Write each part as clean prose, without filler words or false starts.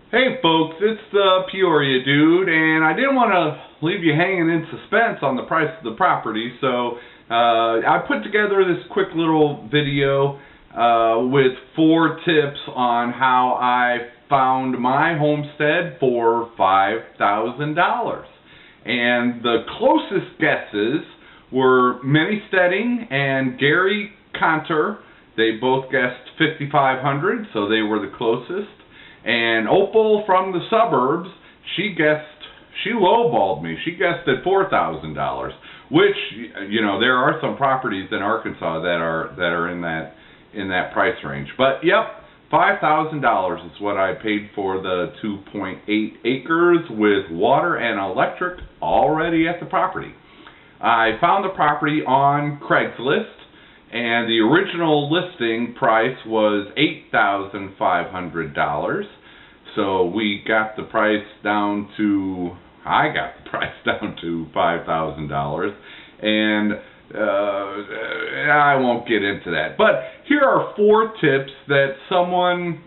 Hey folks, it's the Peoria dude, and I didn't want to leave you hanging in suspense on the price of the property, so I put together this quick little video with 4 tips on how I found my homestead for $5,000. And the closest guesses were Minnie Stedding and Gary Conter. They both guessed $5,500, so they were the closest. And Opal from the suburbs, she lowballed me. She guessed at $4,000, which, you know, there are some properties in Arkansas that are in that price range. But yep, $5,000 is what I paid for the 2.8 acres with water and electric already at the property. I found the property on Craigslist, and the original listing price was $8,500. So I got the price down to $5,000, and I won't get into that. But here are 4 tips that someone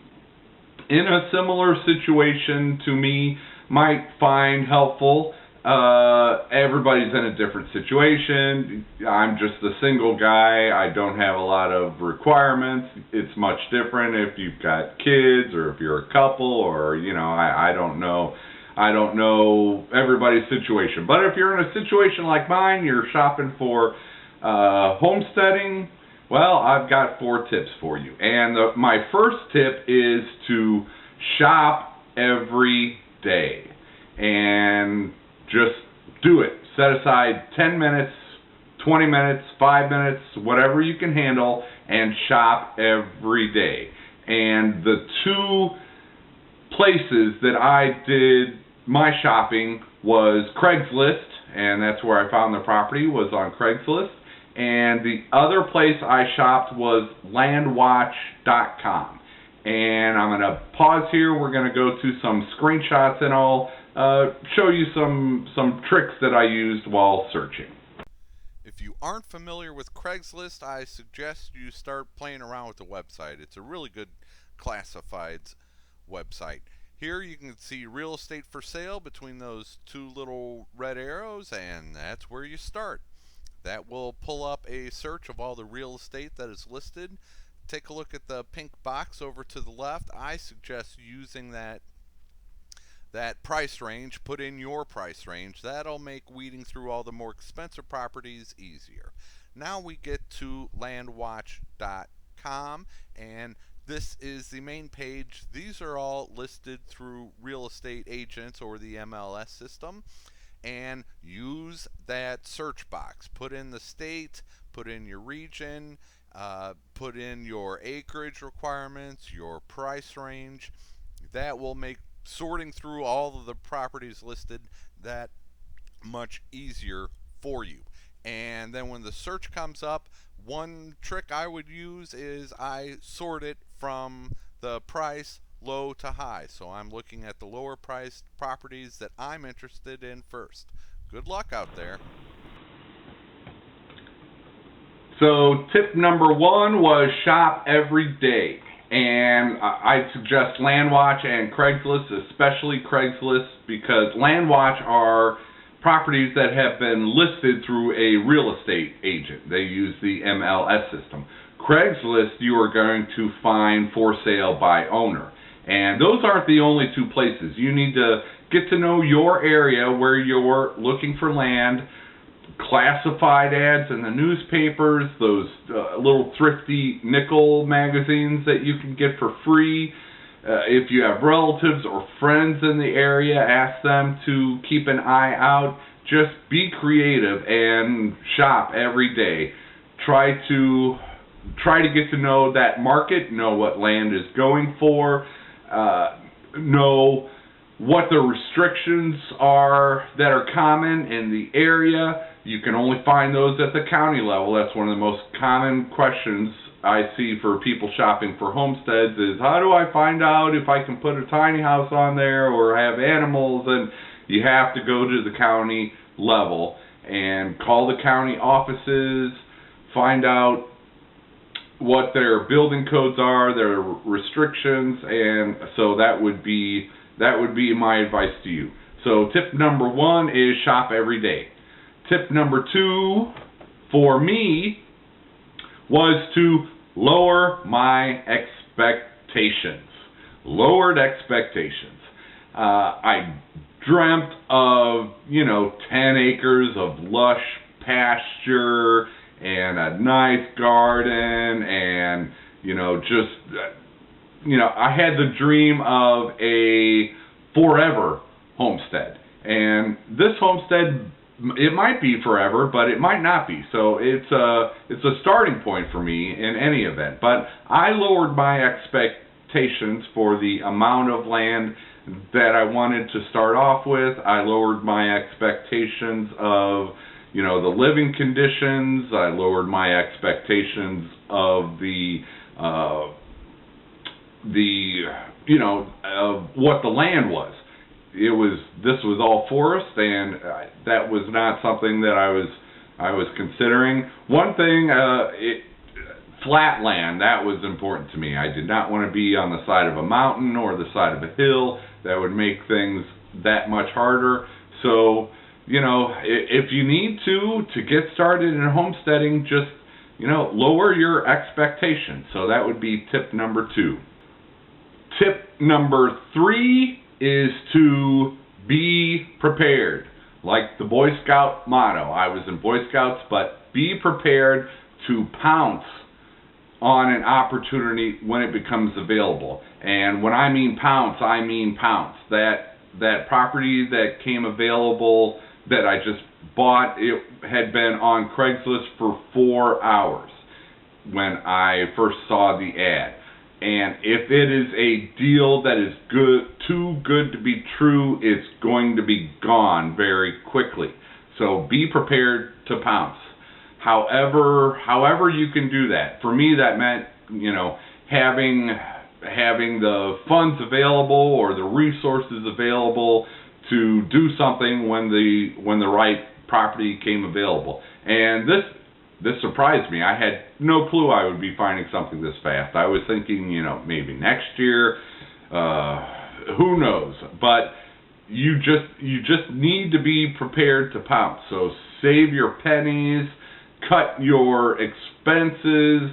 in a similar situation to me might find helpful. Everybody's in a different situation. I'm just a single guy. I don't have a lot of requirements. It's much different if you've got kids or if you're a couple, or, you know, I don't know. I don't know everybody's situation. But if you're in a situation like mine, you're shopping for homesteading, well, I've got 4 tips for you. And my first tip is to shop every day. And just do it. Set aside 10 minutes, 20 minutes, 5 minutes, whatever you can handle, and shop every day. And the 2 places that I did my shopping was Craigslist, and that's where I found the property, was on Craigslist. And the other place I shopped was landwatch.com. And I'm going to pause here. We're going to go to some screenshots, and I'll show you some tricks that I used while searching. If you aren't familiar with Craigslist, I suggest you start playing around with the website. It's a really good classifieds website. Here you can see real estate for sale between those 2 little red arrows, and that's where you start. That will pull up a search of all the real estate that is listed. Take a look at the pink box over to the left. I suggest using that price range. Put in your price range. That'll make weeding through all the more expensive properties easier. Now we get to landwatch.com, and this is the main page. These are all listed through real estate agents or the MLS system. And use that search box. Put in the state, put in your region, put in your acreage requirements, your price range. That will make sorting through all of the properties listed that much easier for you. And then when the search comes up, one trick I would use is I sort it from the price low to high. So I'm looking at the lower priced properties that I'm interested in first. Good luck out there. So tip number 1 was shop every day. And I'd suggest Landwatch and Craigslist, especially Craigslist, because Landwatch are properties that have been listed through a real estate agent. They use the MLS system. Craigslist, you are going to find for sale by owner. And those aren't the only 2 places. You need to get to know your area where you're looking for land. Classified ads in the newspapers, those little thrifty nickel magazines that you can get for free. If you have relatives or friends in the area, ask them to keep an eye out. Just be creative and shop every day. Try to get to know that market, know what land is going for, know what the restrictions are that are common in the area. You can only find those at the county level. That's one of the most common questions I see for people shopping for homesteads is, how do I find out if I can put a tiny house on there or have animals? And you have to go to the county level and call the county offices, find out what their building codes are, their restrictions, and so that would be that would be my advice to you. So tip number 1 is shop every day. Tip number 2 for me was to lower my expectations. Lowered expectations. I dreamt of, 10 acres of lush pasture and a nice garden and, I had the dream of a forever homestead. And this homestead, it might be forever, but it might not be. So it's a starting point for me in any event. But I lowered my expectations for the amount of land that I wanted to start off with. I lowered my expectations of, the living conditions. I lowered my expectations of of what the land was. This was all forest, and that was not something that I was considering. One thing, flat land, that was important to me. I did not want to be on the side of a mountain or the side of a hill. That would make things that much harder. So, if you need to get started in homesteading, just, lower your expectations. So that would be tip number 2. Tip number 3 is to be prepared. Like the Boy Scout motto. I was in Boy Scouts, but be prepared to pounce on an opportunity when it becomes available. And when I mean pounce, I mean pounce. That property that came available that I just bought, it had been on Craigslist for 4 hours when I first saw the ad. And if it is a deal that is too good to be true, it's going to be gone very quickly. So be prepared to pounce. However you can do that. For me, that meant, having the funds available or the resources available to do something when the right property came available. And this surprised me. I had no clue I would be finding something this fast. I was thinking, maybe next year, who knows? But you just need to be prepared to pounce. So save your pennies, cut your expenses.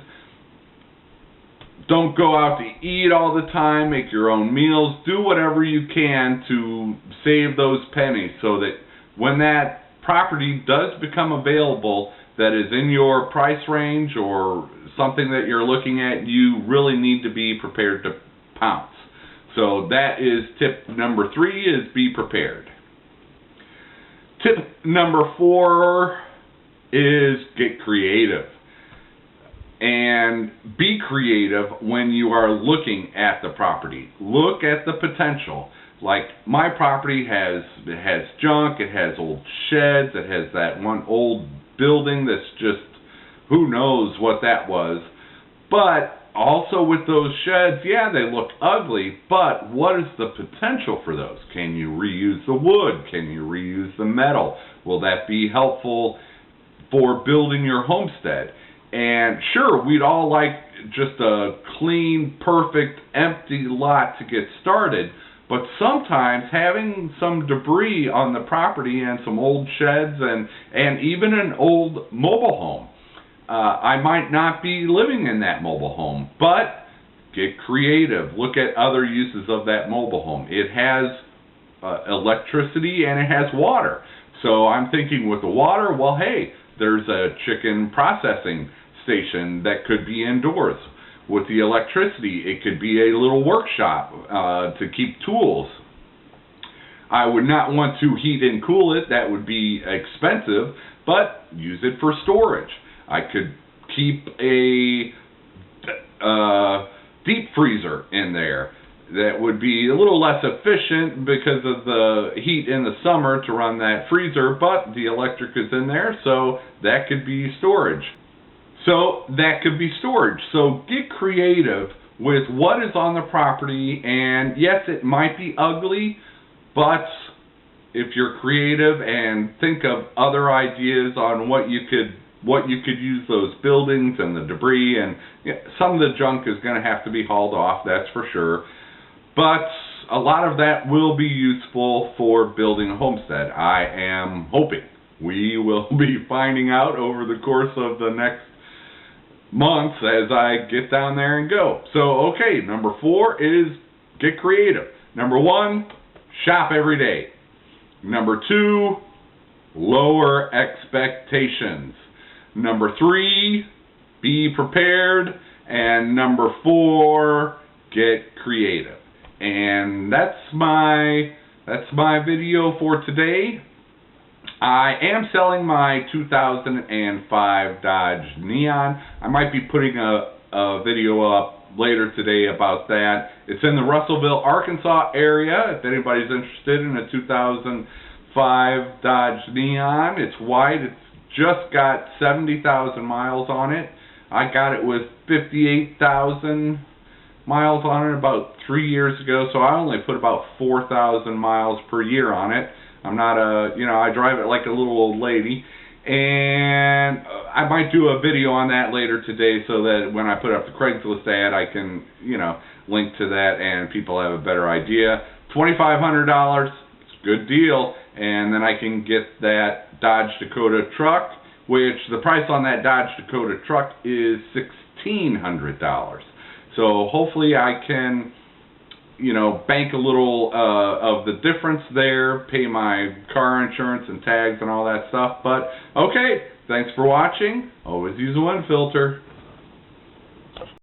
Don't go out to eat all the time. Make your own meals. Do whatever you can to save those pennies so that when that property does become available that is in your price range or something that you're looking at, you really need to be prepared to pounce. So that is tip number 3, is be prepared. Tip number 4 is get creative. And be creative when you are looking at the property. Look at the potential. Like my property has junk, it has old sheds, it has that one old building that's just, who knows what that was. But also with those sheds, yeah, they look ugly, but what is the potential for those? Can you reuse the wood? Can you reuse the metal? Will that be helpful for building your homestead? And sure, we'd all like just a clean, perfect, empty lot to get started, but sometimes having some debris on the property and some old sheds and even an old mobile home. I might not be living in that mobile home, but get creative. Look at other uses of that mobile home. It has electricity and it has water. So I'm thinking with the water, well, hey, there's a chicken processing station that could be indoors. With the electricity, it could be a little workshop to keep tools. I would not want to heat and cool it. That would be expensive, but use it for storage. I could keep a deep freezer in there. That would be a little less efficient because of the heat in the summer to run that freezer, but the electric is in there, so that could be storage. So get creative with what is on the property, and yes, it might be ugly, but if you're creative and think of other ideas on what you could use those buildings and the debris, and some of the junk is going to have to be hauled off, that's for sure. But a lot of that will be useful for building a homestead. I am hoping. We will be finding out over the course of the next months as I get down there and go. So, okay, number 4 is get creative. Number 1, shop every day. Number 2, lower expectations. Number 3, be prepared. And number 4, get creative. And that's my video for today. I am selling my 2005 Dodge Neon. I might be putting a video up later today about that. It's in the Russellville, Arkansas area. If anybody's interested in a 2005 Dodge Neon, it's white. It's just got 70,000 miles on it. I got it with 58,000 miles on it about 3 years ago, so I only put about 4,000 miles per year on it. I'm not I drive it like a little old lady, and I might do a video on that later today so that when I put up the Craigslist ad, I can, link to that and people have a better idea. $2,500, it's a good deal, and then I can get that Dodge Dakota truck, which the price on that Dodge Dakota truck is $1,600. So hopefully I can, bank a little of the difference there, pay my car insurance and tags and all that stuff. But, okay, thanks for watching. Always use a wind filter.